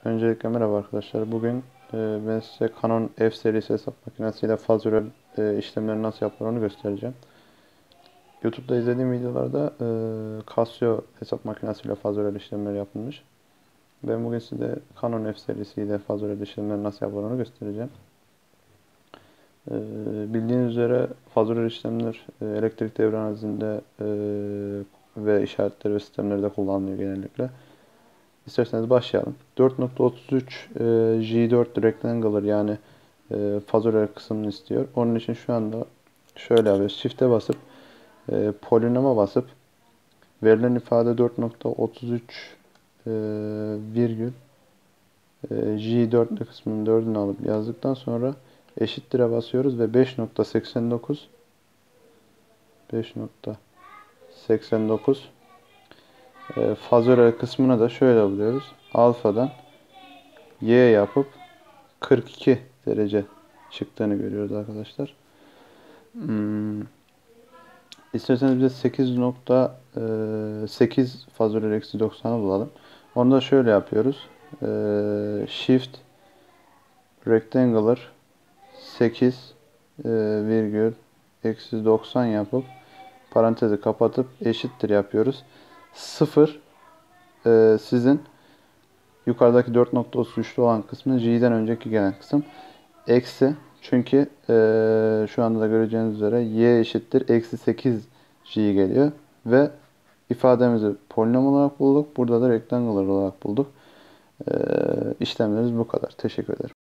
Öncelikle merhaba arkadaşlar. Bugün ben size Canon F serisi hesap makinesiyle faktörel işlemleri nasıl yapılır onu göstereceğim. YouTube'da izlediğim videolarda Casio hesap makinesiyle faktörel işlemler yapılmış. Ben bugün size Canon F serisiyle faktörel işlemleri nasıl yapılır onu göstereceğim. Bildiğiniz üzere faktörel işlemler elektrik devre analizinde ve işaretleri ve sistemlerde kullanılıyor genellikle. İsterseniz başlayalım. 4.33 J4 Rectangular yani fazöler kısmını istiyor. Onun için şu anda şöyle yapıyoruz. Shift'e basıp polinoma basıp verilen ifade 4.33 virgül J4 kısmının 4'ünü alıp yazdıktan sonra eşittir'e basıyoruz ve 5.89 fazöler kısmına da şöyle buluyoruz. Alfadan Y yapıp 42 derece çıktığını görüyoruz arkadaşlar. İsterseniz bize 8.8 fazöler eksi 90'ı bulalım. Onu da şöyle yapıyoruz. Shift Rectangular 8 virgül eksi 90 yapıp parantezi kapatıp eşittir yapıyoruz. 0 sizin yukarıdaki 4.33'lü olan kısmı J'den önceki gelen kısım. Eksi çünkü şu anda da göreceğiniz üzere y eşittir eksi 8 J geliyor. Ve ifademizi polinom olarak bulduk. Burada da rectangular olarak bulduk. İşlemlerimiz bu kadar. Teşekkür ederim.